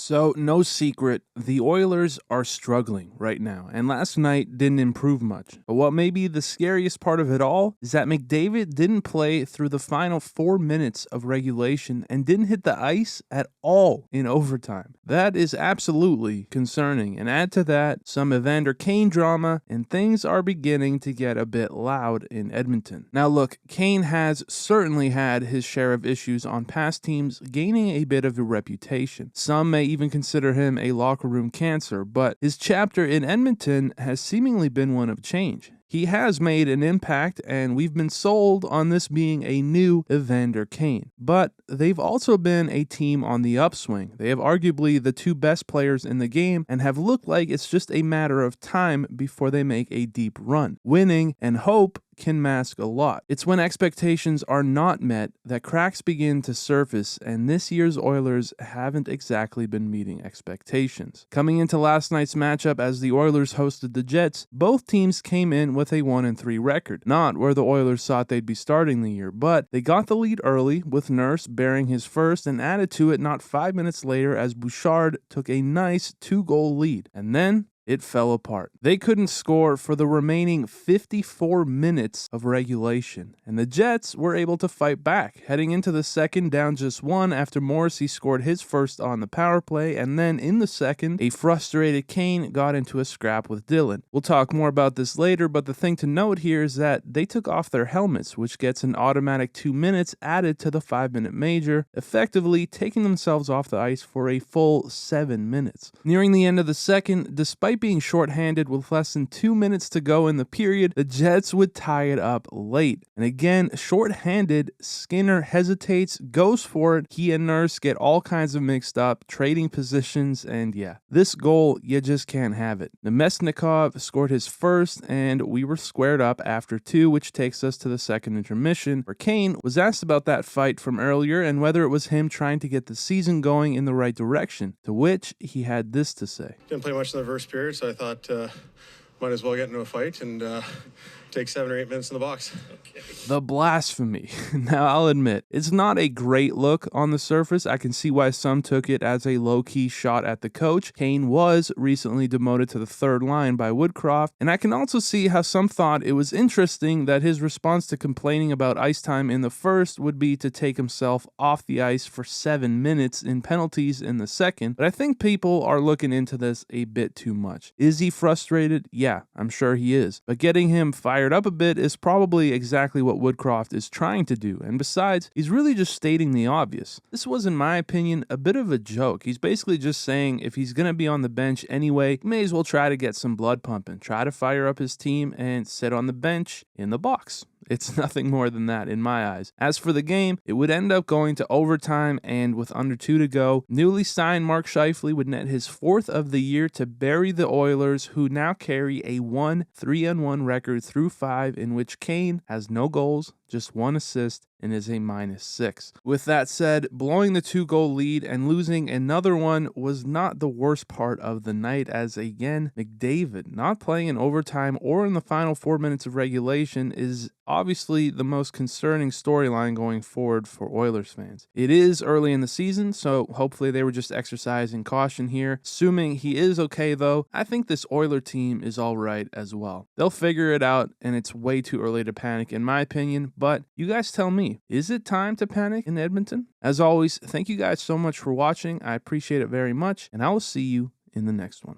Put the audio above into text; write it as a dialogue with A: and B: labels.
A: So, no secret, the Oilers are struggling right now, and last night didn't improve much. But what may be the scariest part of it all is that McDavid didn't play through the final 4 minutes of regulation and didn't hit the ice at all in overtime. That is absolutely concerning, and add to that some Evander Kane drama, and things are beginning to get a bit loud in Edmonton. Now look, Kane has certainly had his share of issues on past teams, gaining a bit of a reputation. Some may even consider him a locker room cancer, but his chapter in Edmonton has seemingly been one of change. He has made an impact, and we've been sold on this being a new Evander Kane. But they've also been a team on the upswing. They have arguably the two best players in the game and have looked like it's just a matter of time before they make a deep run. Winning and hope can mask a lot. It's when expectations are not met that cracks begin to surface, and this year's Oilers haven't exactly been meeting expectations. Coming into last night's matchup as the Oilers hosted the Jets, both teams came in with a 1-3 record. Not where the Oilers thought they'd be starting the year, but they got the lead early, with Nurse bearing his first and added to it not 5 minutes later as Bouchard took a nice 2-goal lead. And then it fell apart. They couldn't score for the remaining 54 minutes of regulation, and the Jets were able to fight back, heading into the second down just one after Morrissey scored his first on the power play, and then in the second, a frustrated Kane got into a scrap with Dillon. We'll talk more about this later, but the thing to note here is that they took off their helmets, which gets an automatic 2 minutes added to the 5-minute major, effectively taking themselves off the ice for a full 7 minutes. Nearing the end of the second, despite being shorthanded with less than 2 minutes to go in the period, the Jets would tie it up late. And again, shorthanded, Skinner hesitates, goes for it. He and Nurse get all kinds of mixed up, trading positions, and yeah, this goal, you just can't have it. Nemesnikov scored his first, and we were squared up after 2, which takes us to the second intermission, where Kane was asked about that fight from earlier and whether it was him trying to get the season going in the right direction, to which he had this to say.
B: Didn't play much in the first period, so I thought might as well get into a fight and take 7 or 8 minutes in the box.
A: Okay. The blasphemy. Now, I'll admit, it's not a great look on the surface. I can see why some took it as a low-key shot at the coach. Kane was recently demoted to the third line by Woodcroft, and I can also see how some thought it was interesting that his response to complaining about ice time in the first would be to take himself off the ice for 7 minutes in penalties in the second, but I think people are looking into this a bit too much. Is he frustrated? Yeah, I'm sure he is, but getting him fired up a bit is probably exactly what Woodcroft is trying to do, and besides, he's really just stating the obvious. This was, in my opinion, a bit of a joke. He's basically just saying if he's going to be on the bench anyway, he may as well try to get some blood pumping, try to fire up his team, and sit on the bench in the box. It's nothing more than that in my eyes. As for the game, it would end up going to overtime, and with under 2 to go, newly signed Mark Scheifele would net his 4th of the year to bury the Oilers, who now carry a 1-3-1 record through 5, in which Kane has no goals, just 1 assist, and is a -6. With that said, blowing the 2-goal lead and losing another one was not the worst part of the night, as again, McDavid not playing in overtime or in the final 4 minutes of regulation is obviously the most concerning storyline going forward for Oilers fans. It is early in the season, so hopefully they were just exercising caution here. Assuming he is okay though, I think this Oiler team is alright as well. They'll figure it out, and it's way too early to panic in my opinion, but you guys tell me, is it time to panic in Edmonton? As always, thank you guys so much for watching. I appreciate it very much, and I will see you in the next one.